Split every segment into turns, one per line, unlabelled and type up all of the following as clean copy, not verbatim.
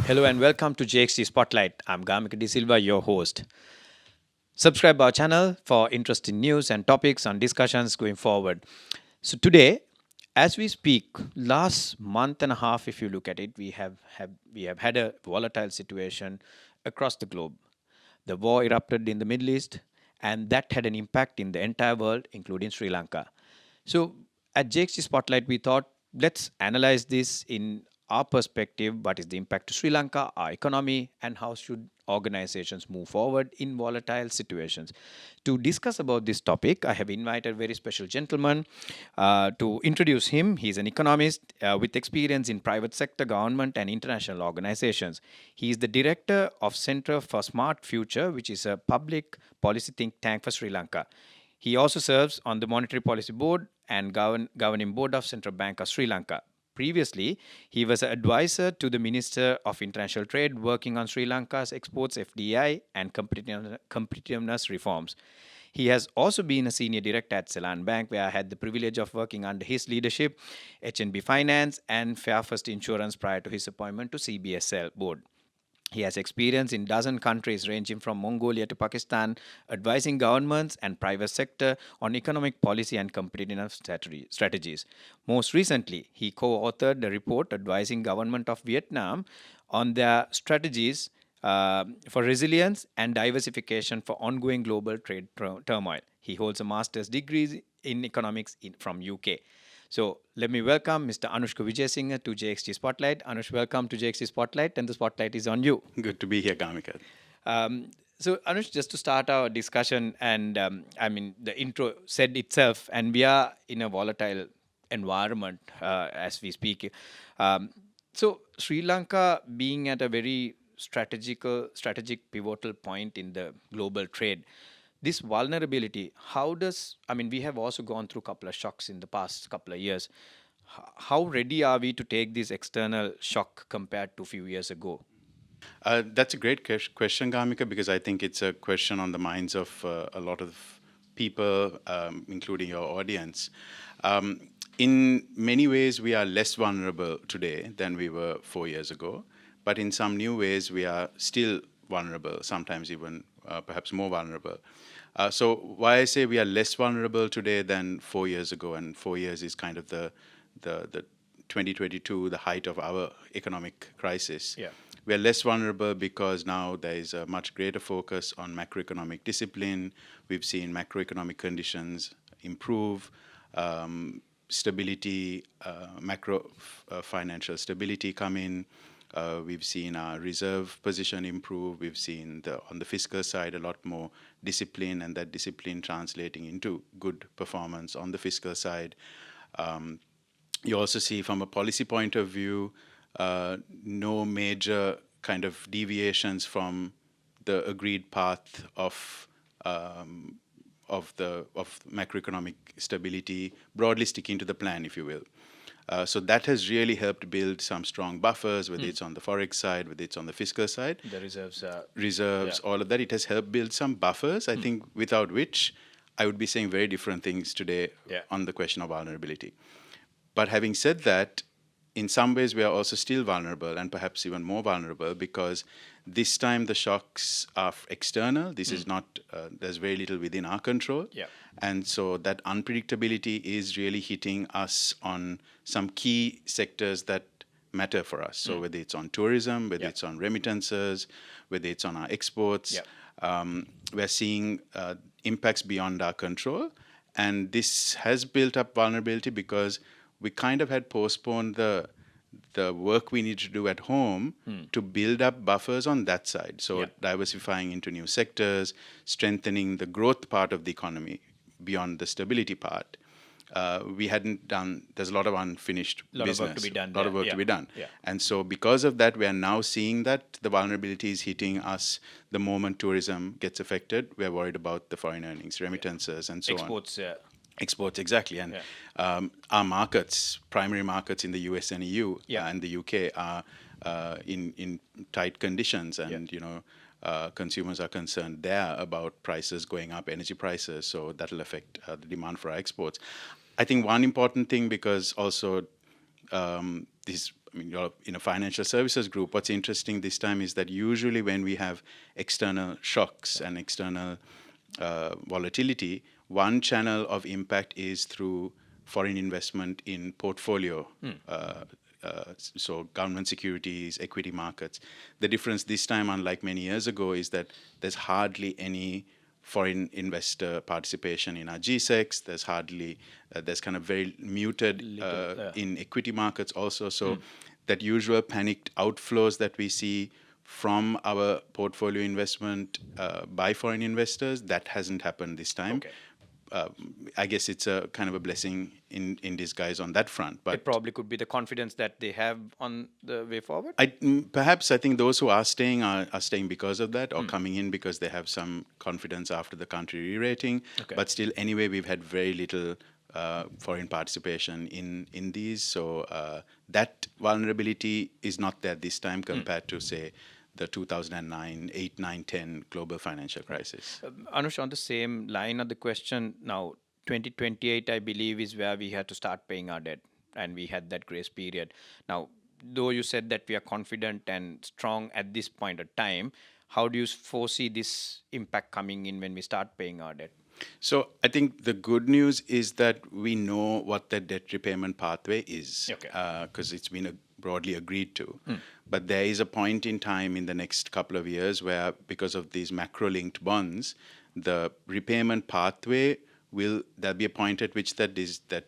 Hello and welcome to JXG Spotlight. I'm Gamika De Silva, your host. Subscribe our channel for interesting news and topics and discussions going forward. So today, as we speak, last month and a half, if you look at it, we have had a volatile situation across the globe. The war erupted in the Middle East, and that had an impact in the entire world, including Sri Lanka. So at JXG Spotlight, we thought let's analyze this in our perspective. What is the impact to Sri Lanka, our economy, and how should organizations move forward in volatile situations? To discuss about this topic, I have invited a very special gentleman to introduce him. He's an economist with experience in private sector, government, and international organizations. He is the director of Center for Smart Future, which is a public policy think tank for Sri Lanka. He also serves on the Monetary Policy Board and governing board of Central Bank of Sri Lanka. Previously, he was an advisor to the Minister of International Trade working on Sri Lanka's exports FDI and competitiveness reforms. He has also been a senior director at Ceylon Bank, where I had the privilege of working under his leadership, HNB Finance, and Fairfirst Insurance prior to his appointment to CBSL board. He has experience in dozen countries ranging from Mongolia to Pakistan, advising governments and private sector on economic policy and competitiveness strategies. Most recently, he co-authored a report advising government of Vietnam on their strategies for resilience and diversification for ongoing global trade turmoil. He holds a master's degree in economics from UK. So let me welcome Mr. Anushka Wijesinha to JXG Spotlight. Anush, welcome to JXG Spotlight, and the spotlight is on you.
Good to be here, Gamika.
So Anush, just to start our discussion, and I mean the intro said itself, and we are in a volatile environment as we speak. So Sri Lanka being at a very strategic pivotal point in the global trade, this vulnerability, how does, I mean, we have also gone through a couple of shocks in the past couple of years. How ready are we to take this external shock compared to a few years ago?
That's a great question, Gamika, because I think it's a question on the minds of a lot of people, including your audience. In many ways, we are less vulnerable today than we were 4 years ago, but in some new ways, we are still vulnerable, sometimes even perhaps more vulnerable. So why I say we are less vulnerable today than 4 years ago, and 4 years is kind of the 2022, the height of our economic crisis.
Yeah.
We are less vulnerable because now there is a much greater focus on macroeconomic discipline. We've seen macroeconomic conditions improve, stability, macro financial stability come in. We've seen our reserve position improve. We've seen on the fiscal side a lot more discipline, and that discipline translating into good performance on the fiscal side. You also see from a policy point of view, no major kind of deviations from the agreed path of macroeconomic stability, broadly sticking to the plan, if you will. So that has really helped build some strong buffers, whether it's on the forex side, whether it's on the fiscal side.
The reserves.
Reserves, all of that. It has helped build some buffers, I think, without which I would be saying very different things today on the question of vulnerability. But having said that, in some ways we are also still vulnerable, and perhaps even more vulnerable, because this time the shocks are external. This is not, there's very little within our control.
Yeah.
And so that unpredictability is really hitting us on some key sectors that matter for us. So whether it's on tourism, whether it's on remittances, whether it's on our exports, we're seeing impacts beyond our control. And this has built up vulnerability because we kind of had postponed the work we need to do at home to build up buffers on that side. So diversifying into new sectors, strengthening the growth part of the economy beyond the stability part. We hadn't done, there's a lot of unfinished business.
A lot of work to be done.
A lot of work to be done.
Yeah.
And so because of that, we are now seeing that the vulnerability is hitting us the moment tourism gets affected. We're worried about the foreign earnings, remittances, and so
Exports,
on. Exports, exactly. And our markets, primary markets in the US and EU and the UK are in tight conditions, and consumers are concerned there about prices going up, energy prices, so that'll affect the demand for our exports. I think one important thing, because also this is I mean, you're in a financial services group. What's interesting this time is that usually when we have external shocks and external volatility, one channel of impact is through foreign investment in portfolio. So government securities, equity markets. The difference this time, unlike many years ago, is that there's hardly any foreign investor participation in our GSECs. There's kind of very muted in equity markets also. So that usual panicked outflows that we see from our portfolio investment by foreign investors, that hasn't happened this time.
Okay.
I guess it's a kind of a blessing in disguise on that front. But
it probably could be the confidence that they have on the way forward.
Perhaps I think those who are staying are staying because of that, or coming in because they have some confidence after the country re-rating.
Okay.
But still, anyway, we've had very little foreign participation in these. So that vulnerability is not there this time compared to, say, the 2009, 8, 9, 10 global financial crisis.
Anush, on the same line of the question, now 2028, I believe, is where we had to start paying our debt, and we had that grace period. Now, though you said that we are confident and strong at this point of time, how do you foresee this impact coming in when we start paying our debt?
So I think the good news is that we know what the debt repayment pathway is,
Okay.
because it's been broadly agreed to. But there is a point in time in the next couple of years where, because of these macro-linked bonds, the repayment pathway there'll be a point at which that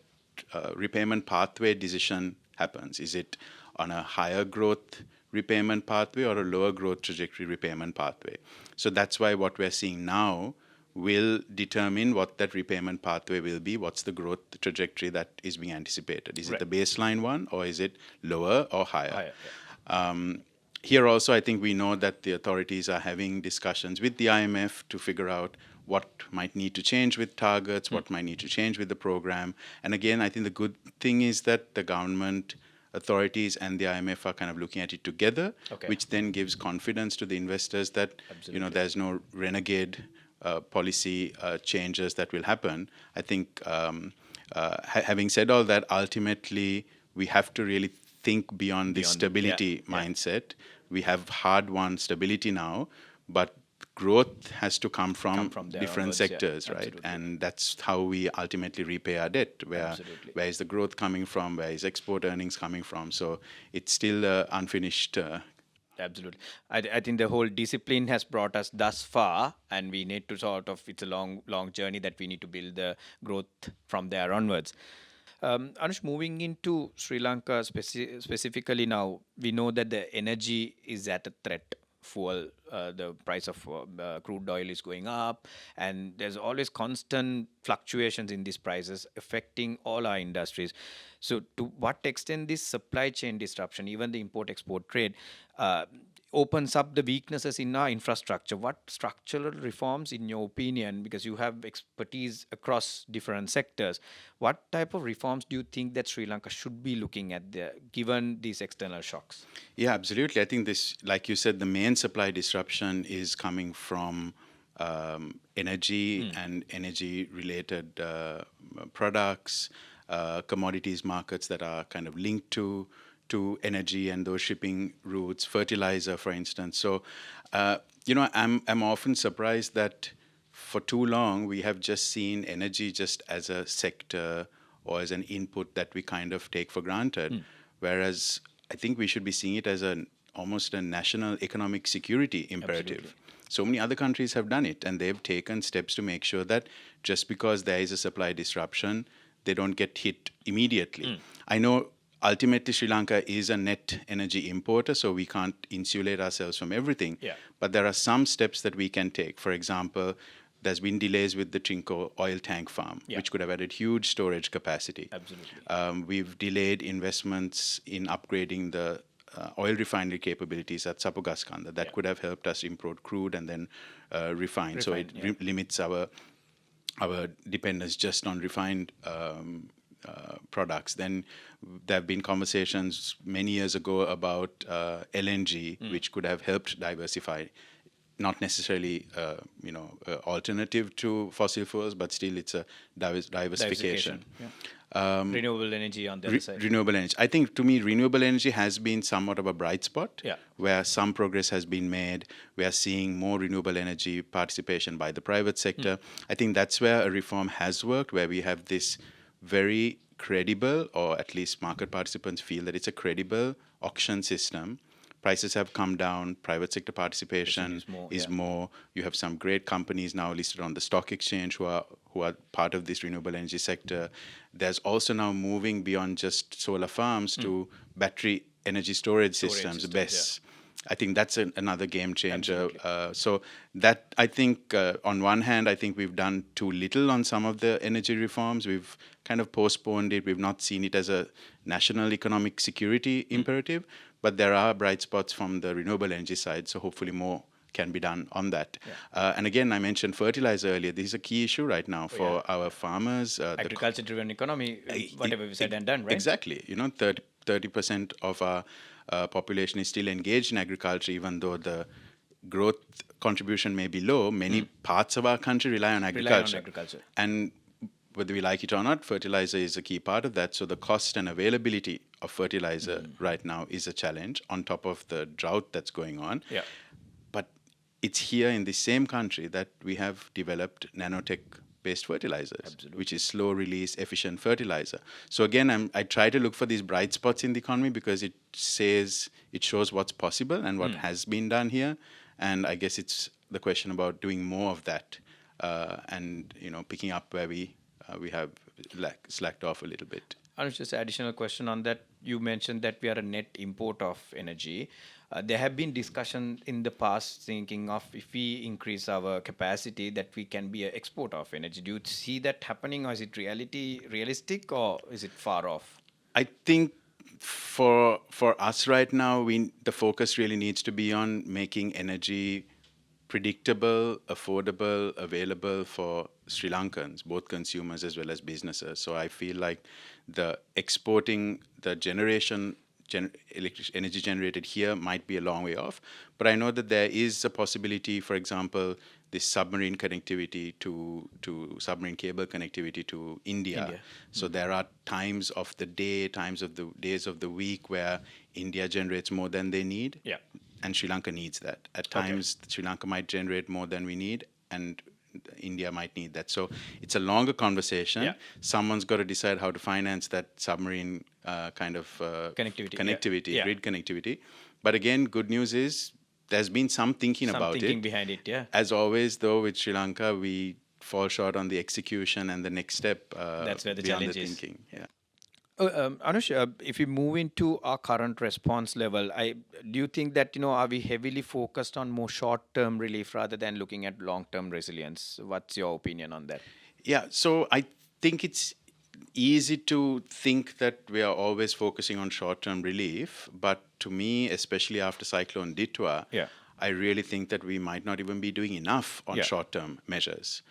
repayment pathway decision happens. Is it on a higher growth repayment pathway or a lower growth trajectory repayment pathway? So that's why what we're seeing now will determine what that repayment pathway will be. What's the growth trajectory that is being anticipated? Is it the baseline one, or is it lower or higher? Here also, I think we know that the authorities are having discussions with the IMF to figure out what might need to change with targets, what might need to change with the program. And again, I think the good thing is that the government authorities and the IMF are kind of looking at it together, which then gives confidence to the investors that there's no renegade policy changes that will happen. I think having said all that, ultimately we have to really think beyond this stability mindset. We have hard-won stability now, but growth has to come from different sectors, right? And that's how we ultimately repay our debt. Where is the growth coming from? Where is export earnings coming from? So it's still unfinished.
Absolutely. I think the whole discipline has brought us thus far, and we need to it's a long journey that we need to build the growth from there onwards. Anush, moving into Sri Lanka specifically now, we know that the energy is at a threat. Fuel, the price of crude oil is going up, and there's always constant fluctuations in these prices affecting all our industries. So to what extent this supply chain disruption, even the import-export trade, opens up the weaknesses in our infrastructure? What structural reforms, in your opinion, because you have expertise across different sectors, what type of reforms do you think that Sri Lanka should be looking at there, given these external shocks?
Yeah, absolutely. I think this, like you said, the main supply disruption is coming from energy and energy-related products, commodities markets that are kind of linked to energy and those shipping routes, fertilizer, for instance. So, I'm often surprised that for too long we have just seen energy just as a sector or as an input that we kind of take for granted, whereas I think we should be seeing it as almost a national economic security imperative.
Absolutely.
So many other countries have done it, and they've taken steps to make sure that just because there is a supply disruption, they don't get hit immediately. I know ultimately Sri Lanka is a net energy importer, so we can't insulate ourselves from everything.
Yeah.
But there are some steps that we can take. For example, there's been delays with the Trinco oil tank farm, which could have added huge storage capacity.
Absolutely.
We've delayed investments in upgrading the oil refinery capabilities at Sapugaskanda. That could have helped us import crude and then refine. So it limits our dependence just on refined products. Then there have been conversations many years ago about LNG, which could have helped diversify. not necessarily, alternative to fossil fuels, but still it's a diversification.
Yeah. Renewable energy on the other side.
Renewable energy. I think to me, renewable energy has been somewhat of a bright spot,
Yeah.
where some progress has been made. We are seeing more renewable energy participation by the private sector. I think that's where a reform has worked, where we have this very credible, or at least market participants feel that it's a credible auction system. Prices have come down, private sector participation is more. You have some great companies now listed on the stock exchange who are part of this renewable energy sector. There's also now moving beyond just solar farms to battery energy storage systems, BESS. I think that's another game changer. So that, I think, on one hand, I think we've done too little on some of the energy reforms. We've kind of postponed it. We've not seen it as a national economic security imperative. But there are bright spots from the renewable energy side. So hopefully more can be done on that. And again, I mentioned fertilizer earlier. This is a key issue right now for our farmers.
Agriculture-driven economy, whatever we said and done, right?
Exactly. 30% of our population is still engaged in agriculture, even though the growth contribution may be low. Many parts of our country rely on agriculture. And whether we like it or not, fertilizer is a key part of that. So the cost and availability of fertilizer right now is a challenge on top of the drought that's going on.
Yeah.
But it's here in the same country that we have developed nanotech-based fertilizers, which is slow-release, efficient fertilizer. So again, I try to look for these bright spots in the economy because it shows what's possible and what has been done here. And I guess it's the question about doing more of that and picking up where we have slacked off a little bit.
Anush, just an additional question on that. You mentioned that we are a net import of energy. There have been discussion in the past thinking of if we increase our capacity that we can be an exporter of energy. Do you see that happening, or is it realistic, or is it far off?
I think for us right now, the focus really needs to be on making energy predictable, affordable, available for Sri Lankans, both consumers as well as businesses. So I feel like the exporting the energy generated here might be a long way off. But I know that there is a possibility, for example, this submarine connectivity to submarine cable connectivity to India. So there are times of the days of the week where India generates more than they need.
Yeah.
And Sri Lanka needs that. At times, Sri Lanka might generate more than we need, and India might need that. So it's a longer conversation.
Yeah.
Someone's got to decide how to finance that submarine kind of
connectivity,
grid connectivity. But again, good news is there's been some thinking about it.
Behind it, yeah.
As always, though, with Sri Lanka, we fall short on the execution and the next step.
That's where the challenge is.
Thinking. Yeah.
Anush, if we move into our current response level, do you think that are we heavily focused on more short-term relief rather than looking at long-term resilience? What's your opinion on that?
Yeah, so I think it's easy to think that we are always focusing on short-term relief, but to me, especially after Cyclone Ditwa, I really think that we might not even be doing enough on short-term measures.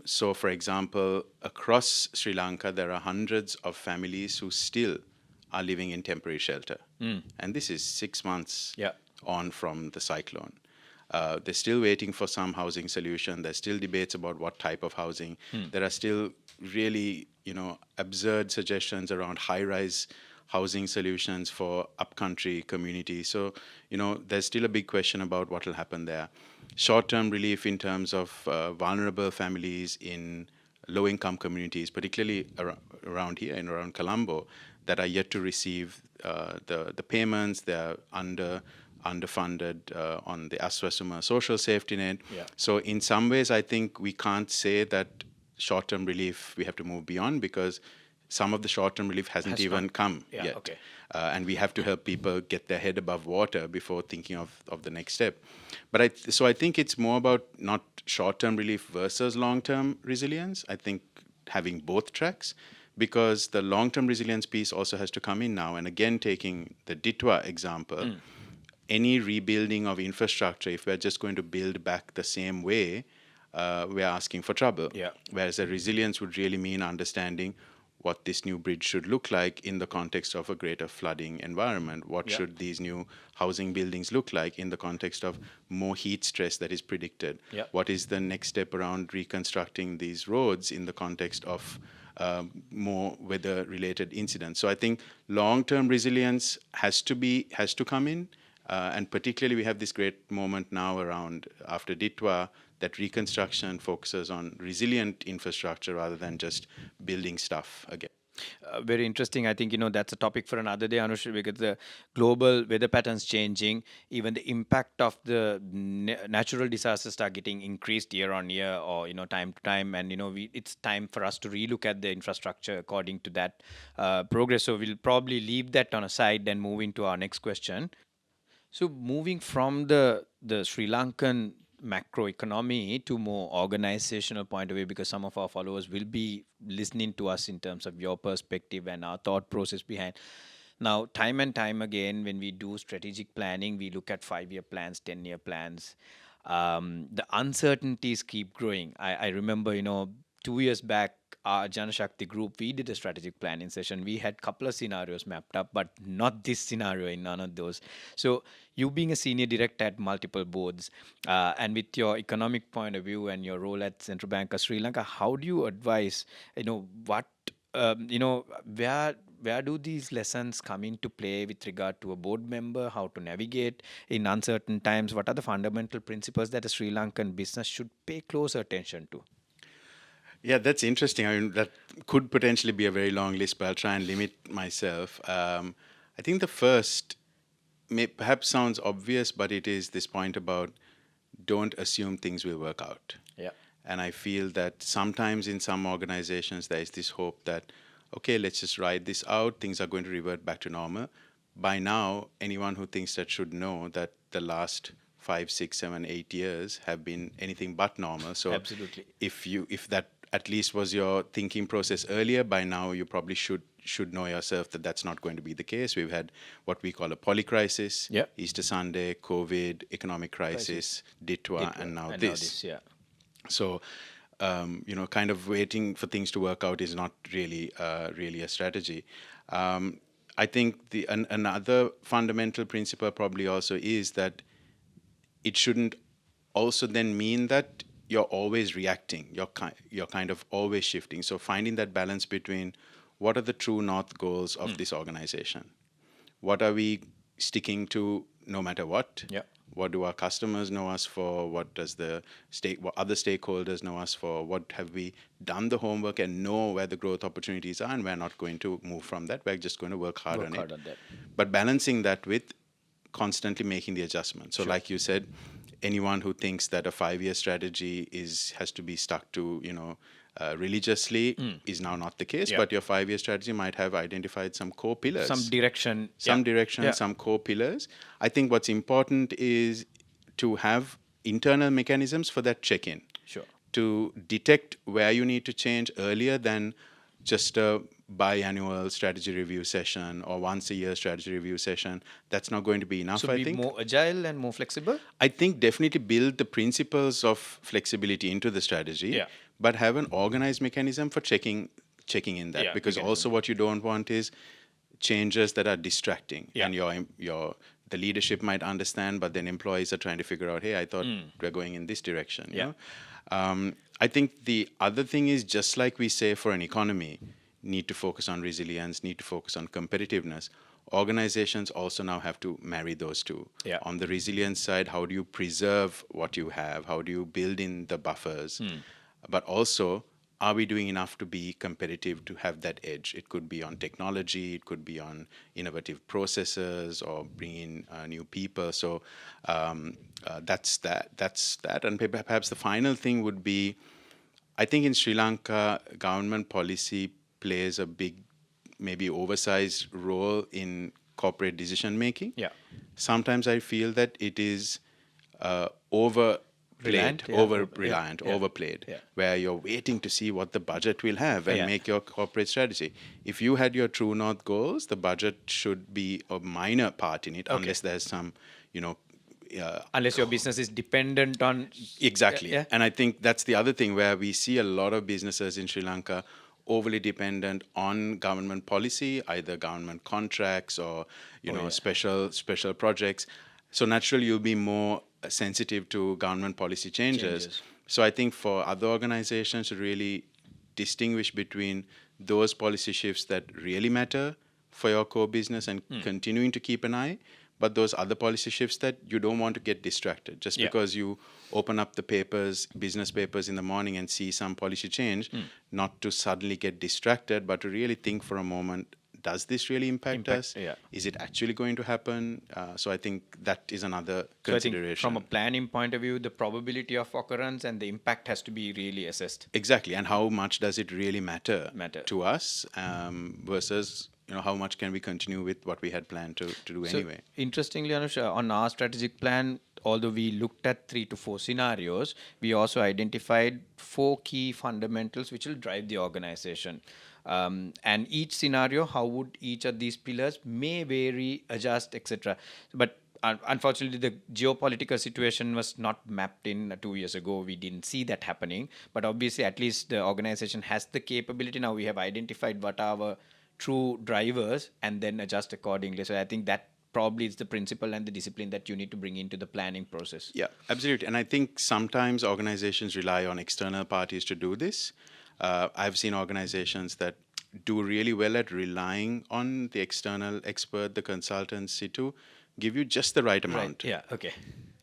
So, for example, across Sri Lanka, there are hundreds of families who still are living in temporary shelter. And this is 6 months on from the cyclone. They're still waiting for some housing solution. There's still debates about what type of housing. There are still really, absurd suggestions around high-rise housing solutions for upcountry communities. So, there's still a big question about what will happen there. Short-term relief in terms of vulnerable families in low-income communities, particularly around here and around Colombo, that are yet to receive the payments. They're underfunded on the Aswasuma social safety net. So in some ways, I think we can't say that short-term relief we have to move beyond, because some of the short-term relief hasn't even come yet. And we have to help people get their head above water before thinking of the next step. But so I think it's more about not short-term relief versus long-term resilience. I think having both tracks, because the long-term resilience piece also has to come in now. And again, taking the Ditwa example, any rebuilding of infrastructure, if we're just going to build back the same way, we're asking for trouble. Whereas a resilience would really mean understanding what this new bridge should look like in the context of a greater flooding environment. What
Yeah.
should these new housing buildings look like in the context of more heat stress that is predicted?
Yeah.
What is the next step around reconstructing these roads in the context of more weather-related incidents? So I think long-term resilience has to come in, and particularly we have this great moment now around after Ditwa, that reconstruction focuses on resilient infrastructure rather than just building stuff again.
Very interesting. I think that's a topic for another day, Anushka, because the global weather patterns changing, even the impact of the natural disasters are getting increased year on year, or time to time, and it's time for us to relook at the infrastructure according to that progress. So we'll probably leave that on a side and move into our next question. So moving from the Sri Lankan macroeconomy to more organizational point of view, because some of our followers will be listening to us in terms of your perspective and our thought process behind. Now, time and time again, when we do strategic planning, we look at 5-year plans, 10-year plans. The uncertainties keep growing. I remember, 2 years back, our Janashakti group, we did a strategic planning session. We had couple of scenarios mapped up, but not this scenario in none of those. So you being a senior director at multiple boards, and with your economic point of view and your role at Central Bank of Sri Lanka, how do you advise, what, where do these lessons come into play with regard to a board member, how to navigate in uncertain times? What are the fundamental principles that a Sri Lankan business should pay close attention to?
Yeah, that's interesting. I mean, that could potentially be a very long list, but I'll try and limit myself. I think the first may perhaps sounds obvious, but it is this point about don't assume things will work out.
Yeah.
And I feel that sometimes in some organizations, there is this hope that, okay, let's just ride this out, things are going to revert back to normal. By now, anyone who thinks that should know that the last 5, 6, 7, 8 years have been anything but normal. So
Absolutely.
if that at least was your thinking process earlier, by now you probably should know yourself that that's not going to be the case. We've had what we call a polycrisis,
Yeah.
Easter Sunday, COVID, economic crisis, Ditwa, and now this.
Yeah.
So, kind of waiting for things to work out is not really a strategy. I think another fundamental principle probably also is that it shouldn't also then mean that you're always reacting. You're kind of always shifting. So finding that balance between what are the true north goals of this organization? What are we sticking to no matter what?
Yeah.
What do our customers know us for? What other stakeholders know us for? What have we done the homework and know where the growth opportunities are, and we're not going to move from that. We're just going to work hard on it.
That.
But balancing that with constantly making the adjustments. So like you said, anyone who thinks that a 5-year strategy has to be stuck to, religiously is now not the case.
Yeah.
But your 5-year strategy might have identified some core pillars.
Some direction.
Direction, some core pillars. I think what's important is to have internal mechanisms for that check-in.
Sure.
To detect where you need to change earlier than just a biannual strategy review session or once a year strategy review session. That's not going to be enough,
So
I
be
think.
more agile and more flexible?
I think definitely build the principles of flexibility into the strategy, but have an organized mechanism for checking in that. Because also what you don't want is changes that are distracting. And the leadership might understand, but then employees are trying to figure out, hey, I thought we're going in this direction. You know? I think the other thing is, just like we say for an economy, need to focus on resilience, need to focus on competitiveness. Organizations also now have to marry those two. On the resilience side, how do you preserve what you have? How do you build in the buffers? But also, are we doing enough to be competitive, to have that edge? It could be on technology, it could be on innovative processes, or bring in new people. So that's that. And perhaps the final thing would be, I think in Sri Lanka, government policy plays a big, maybe oversized role in corporate decision making. Sometimes I feel that it is overplayed, where you're waiting to see what the budget will have and make your corporate strategy. If you had your true north goals, the budget should be a minor part in it, unless there's some,
unless your business is dependent on...
Exactly. And I think that's the other thing, where we see a lot of businesses in Sri Lanka overly dependent on government policy, either government contracts or special projects. So naturally, you'll be more sensitive to government policy changes. So I think for other organizations to really distinguish between those policy shifts that really matter for your core business and continuing to keep an eye, but those other policy shifts that you don't want to get distracted. Just because you open up the papers, business papers in the morning and see some policy change, not to suddenly get distracted, but to really think for a moment, does this really impact us?
Yeah.
Is it actually going to happen? So I think that is another
So I
consideration.
think from a planning point of view, the probability of occurrence and the impact has to be really assessed.
Exactly. And how much does it really matter to us versus how much can we continue with what we had planned to do anyway?
Interestingly, Anush, on our strategic plan, although we looked at 3 to 4 scenarios, we also identified 4 key fundamentals which will drive the organization. And each scenario, how would each of these pillars may vary, adjust, etc. But unfortunately, the geopolitical situation was not mapped in 2 years ago. We didn't see that happening. But obviously, at least the organization has the capability. Now we have identified what are our true drivers and then adjust accordingly. So I think that probably is the principle and the discipline that you need to bring into the planning process.
Yeah, absolutely. And I think sometimes organizations rely on external parties to do this. I've seen organizations that do really well at relying on the external expert, the consultancy, to give you just the right amount.
Right. Yeah. Okay.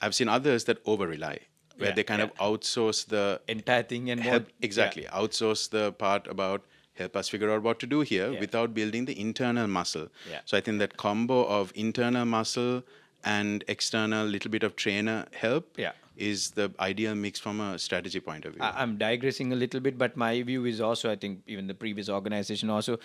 I've seen others that over rely, where they kind of outsource the
entire thing and
help, outsource the part about help us figure out what to do here without building the internal muscle. So I think that combo of internal muscle and external little bit of trainer help is the ideal mix from a strategy point of view.
I'm digressing a little bit, but my view is also, I think even the previous organization also,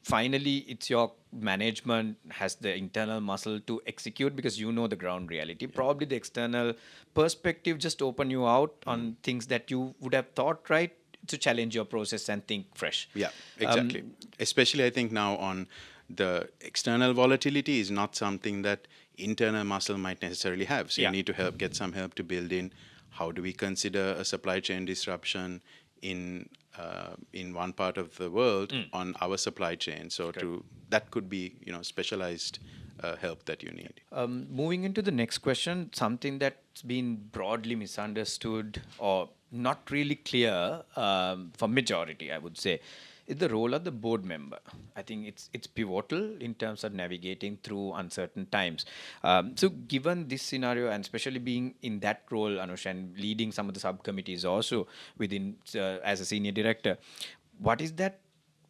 finally it's your management has the internal muscle to execute because you know the ground reality. Probably the external perspective just open you out on things that you would have thought right to challenge your process and think fresh.
Yeah, exactly. Especially I think now on the external volatility is not something that internal muscle might necessarily have. So you need to get some help to build in how do we consider a supply chain disruption in one part of the world on our supply chain. So that could be specialized help that you need.
Moving into the next question, something that's been broadly misunderstood or not really clear for majority, I would say, is the role of the board member. I think it's pivotal in terms of navigating through uncertain times. So given this scenario, and especially being in that role, Anush, and leading some of the subcommittees also within as a senior director, what is that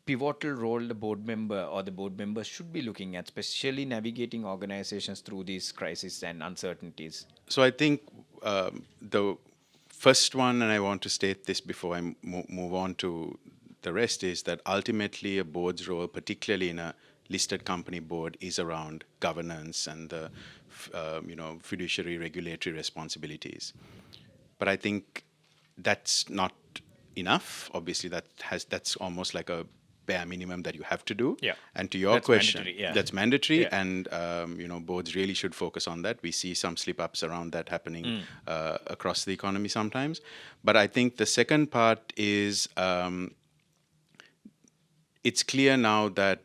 pivotal role the board member or the board members should be looking at, especially navigating organizations through these crises and uncertainties?
So I think the first one, and I want to state this before I move on to the rest, is that ultimately a board's role, particularly in a listed company board, is around governance and the fiduciary regulatory responsibilities. But I think that's not enough. Obviously, that's almost like a bare minimum that you have to do.
Yeah.
And to your question, that's mandatory,
Yeah.
and boards really should focus on that. We see some slip-ups around that happening across the economy sometimes. But I think the second part is it's clear now that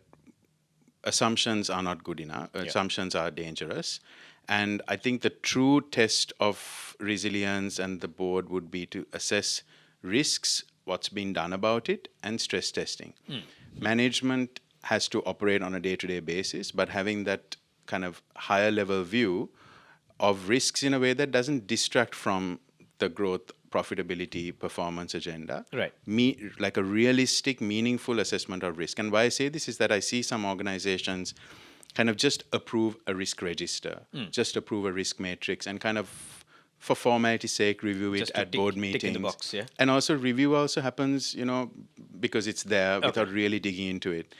assumptions are not good enough. Assumptions are dangerous. And I think the true test of resilience and the board would be to assess risks, what's been done about it, and stress testing. Management has to operate on a day-to-day basis, but having that kind of higher level view of risks in a way that doesn't distract from the growth, profitability, performance agenda.
Right.
Like a realistic, meaningful assessment of risk. And why I say this is that I see some organizations kind of just approve a risk register, just approve a risk matrix, and kind of for formality's sake review it at board meetings.
Tick in the box, yeah.
And also review also happens, because it's there without really digging into it.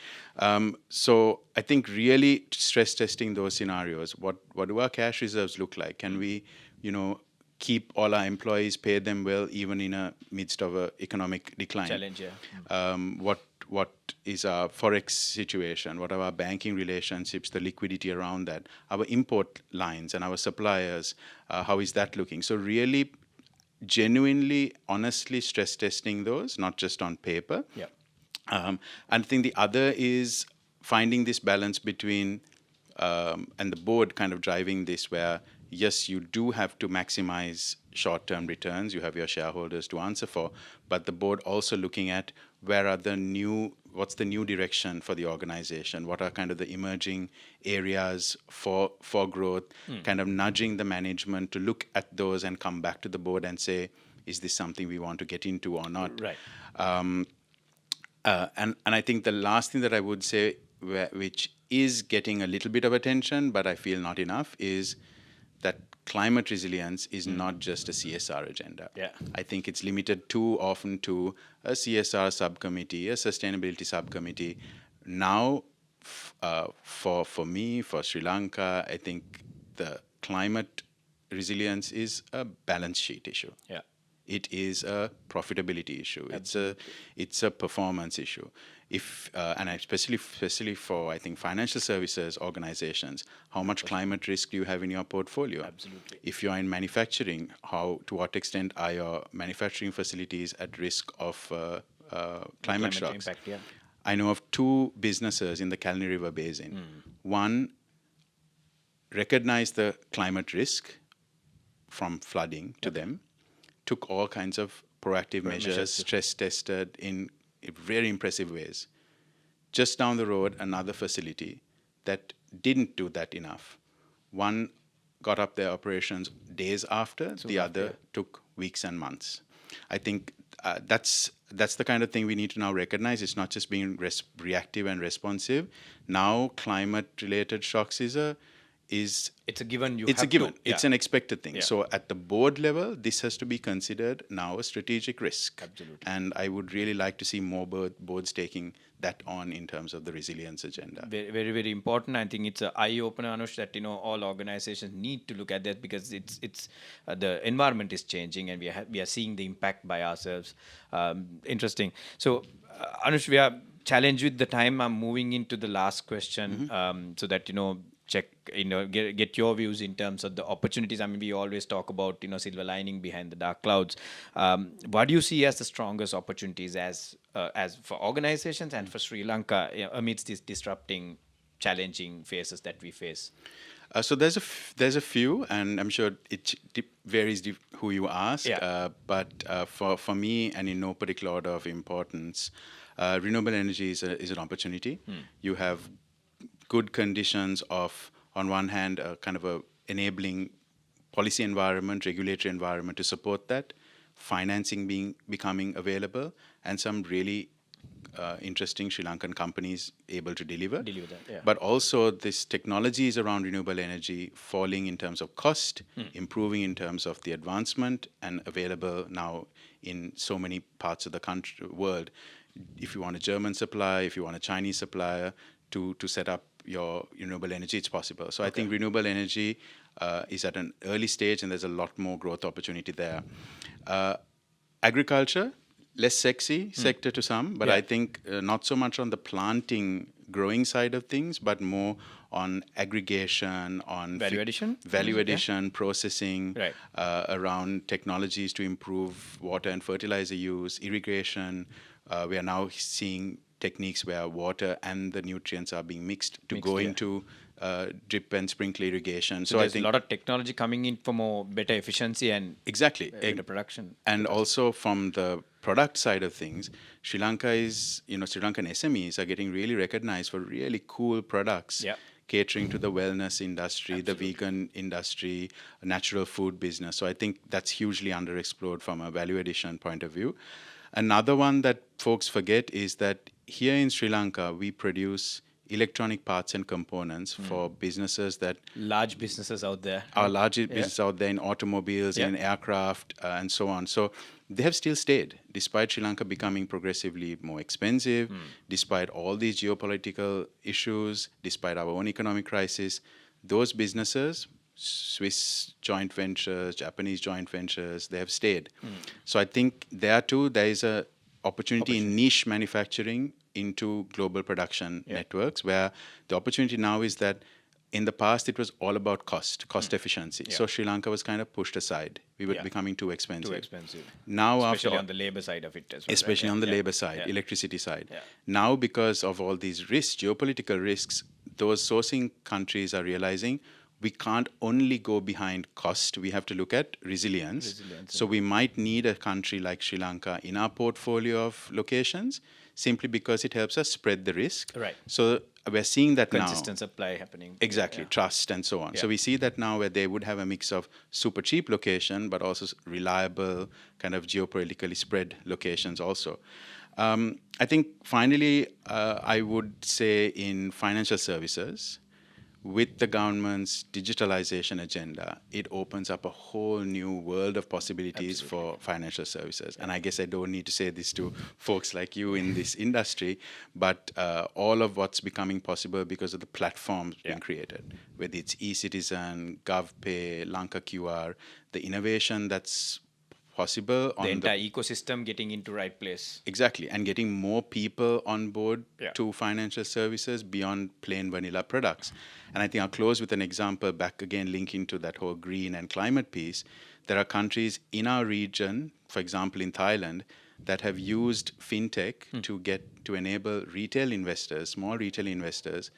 So I think really stress testing those scenarios. What do our cash reserves look like? Can we, keep all our employees, pay them well, even in a midst of an economic decline?
Challenge, yeah.
What is our forex situation? What are our banking relationships, the liquidity around that? Our import lines and our suppliers, how is that looking? So really, genuinely, honestly stress testing those, not just on paper.
Yeah.
And I think the other is finding this balance between, and the board kind of driving this, where yes, you do have to maximize short-term returns. You have your shareholders to answer for, but the board also looking at what's the new direction for the organization? What are kind of the emerging areas for growth? Kind of nudging the management to look at those and come back to the board and say, is this something we want to get into or not?
Right.
And I think the last thing that I would say, which is getting a little bit of attention, but I feel not enough, is that climate resilience is not just a CSR agenda.
Yeah.
I think it's limited too often to a CSR subcommittee, a sustainability subcommittee. Now, for me, for Sri Lanka, I think the climate resilience is a balance sheet issue.
Yeah.
It is a profitability issue. It's a performance issue. And especially for, I think, financial services organizations, how much climate risk do you have in your portfolio?
Absolutely.
If you are in manufacturing, to what extent are your manufacturing facilities at risk of climate shocks?
Impact, yeah.
I know of two businesses in the Kalani River Basin. One recognized the climate risk from flooding to them, took all kinds of proactive measures, stress tested in very impressive ways. Just down the road, another facility that didn't do that enough. One got up their operations days after, the other took weeks and months. I think that's the kind of thing we need to now recognize. It's not just being reactive and responsive. Now, climate-related shocks
it's a given.
It's a given. It's an expected thing. So at the board level, this has to be considered now a strategic risk.
Absolutely.
And I would really like to see more boards taking that on in terms of the resilience agenda.
Very, very, very important. I think it's an eye opener, Anush, that all organizations need to look at that, because it's the environment is changing, and we are seeing the impact by ourselves. Interesting. So, Anush, we are challenged with the time. I'm moving into the last question, so that check, get your views in terms of the opportunities. I mean, we always talk about silver lining behind the dark clouds. What do you see as the strongest opportunities as for organizations and for Sri Lanka amidst these disrupting, challenging phases that we face?
So there's a few, and I'm sure it varies who you ask. But for me, and in no particular order of importance, renewable energy is an opportunity. You have good conditions of, on one hand, kind of a enabling policy environment, regulatory environment to support that, financing becoming available, and some really interesting Sri Lankan companies able to deliver.
That, yeah.
But also this technologies around renewable energy falling in terms of cost, improving in terms of the advancement, and available now in so many parts of the world. If you want a German supplier, if you want a Chinese supplier to set up your renewable energy, it's possible. So I think renewable energy is at an early stage, and there's a lot more growth opportunity there. Agriculture, less sexy sector to some, but I think not so much on the planting, growing side of things, but more on aggregation, on value addition, processing, around technologies to improve water and fertilizer use, irrigation. We are now seeing techniques where water and the nutrients are being mixed go into drip and sprinkler irrigation.
So I think a lot of technology coming in for better efficiency and better production.
And also from the product side of things, Sri Lankan SMEs are getting really recognized for really cool products. Catering to the wellness industry, the vegan industry, natural food business. So I think that's hugely underexplored from a value addition point of view. Another one that folks forget is that here in Sri Lanka, we produce electronic parts and components for businesses that...
Large businesses out there.
Our large businesses out there in automobiles, in aircraft, and so on. So they have still stayed, despite Sri Lanka becoming progressively more expensive, despite all these geopolitical issues, despite our own economic crisis. Those businesses, Swiss joint ventures, Japanese joint ventures, they have stayed. So I think there too, there is a opportunity in niche manufacturing into global production networks, where the opportunity now is that in the past, it was all about cost efficiency.
Yeah.
So Sri Lanka was kind of pushed aside. We were
Yeah.
becoming too expensive.
Too expensive.
Now,
Especially
after
on the labor side of it as well.
especially
right?
on the
Yeah.
labor side,
Yeah.
electricity side.
Yeah.
Now, because of all these risks, geopolitical risks, those sourcing countries are realizing we can't only go behind cost, we have to look at resilience.
Resilience,
So we might need a country like Sri Lanka in our portfolio of locations simply because it helps us spread the risk.
Right.
So we're seeing that now.
Consistent supply happening.
Exactly,
Yeah.
trust and so on. So
Yeah.
we see that now where they would have a mix of super cheap location, but also reliable, kind of geopolitically spread locations also. I think finally, I would say in financial services, with the government's digitalization agenda, it opens up a whole new world of possibilities for financial services. And I guess I don't need to say this to folks like you in this industry, but all of what's becoming possible because of the platforms being created, whether it's eCitizen, GovPay, Lanka QR, the innovation that's possible on
The entire ecosystem getting into right place.
Exactly, and getting more people on board
Yeah.
to financial services beyond plain vanilla products. And I think I'll close with an example back again, linking to that whole green and climate piece. There are countries in our region, for example, in Thailand, that have used fintech to enable retail investors, small retail investors,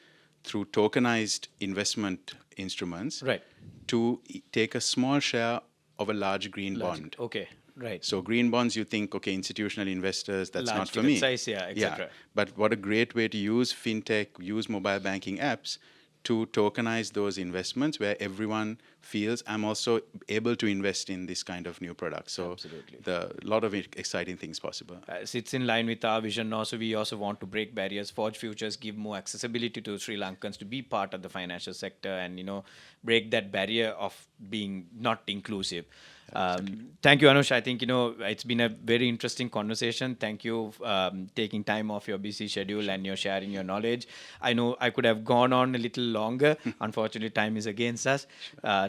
through tokenized investment instruments,
Right.
to take a small share of a large green bond.
Okay. Right.
So green bonds, you think, okay, institutional investors, that's
Large
not for
ticket
me.
size, yeah, etc.
But what a great way to use fintech, use mobile banking apps to tokenize those investments where everyone feels I'm also able to invest in this kind of new product. So
Absolutely.
the lot of exciting things possible.
It's in line with our vision. Also, we also want to break barriers, forge futures, give more accessibility to Sri Lankans to be part of the financial sector, and break that barrier of being not inclusive. Thank you, Anush. I think it's been a very interesting conversation. Thank you taking time off your busy schedule and you're sharing your knowledge. I know I could have gone on a little longer. Unfortunately, time is against us.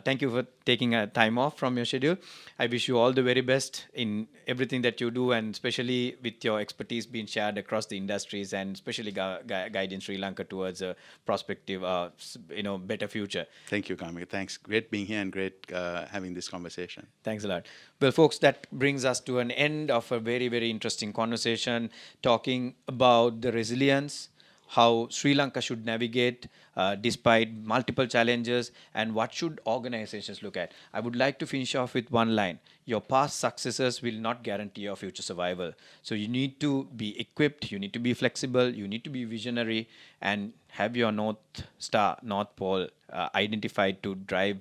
Thank you for taking time off from your schedule. I wish you all the very best in everything that you do, and especially with your expertise being shared across the industries, and especially guiding Sri Lanka towards a prospective, better future.
Thank you, Kamika. Thanks. Great being here and great having this conversation.
Thanks a lot. Well, folks, that brings us to an end of a very, very interesting conversation talking about the resilience, how Sri Lanka should navigate despite multiple challenges, and what should organizations look at. I would like to finish off with one line. Your past successes will not guarantee your future survival. So you need to be equipped, you need to be flexible, you need to be visionary, and have your North Star, North Pole identified to drive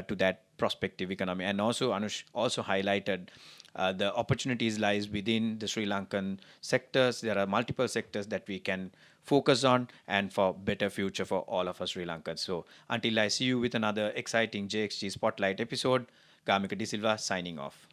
to that prospective economy. And also, Anush also highlighted the opportunities lies within the Sri Lankan sectors. There are multiple sectors that we can focus on and for better future for all of us Sri Lankans. So until I see you with another exciting JXG Spotlight episode, Gamika De Silva signing off.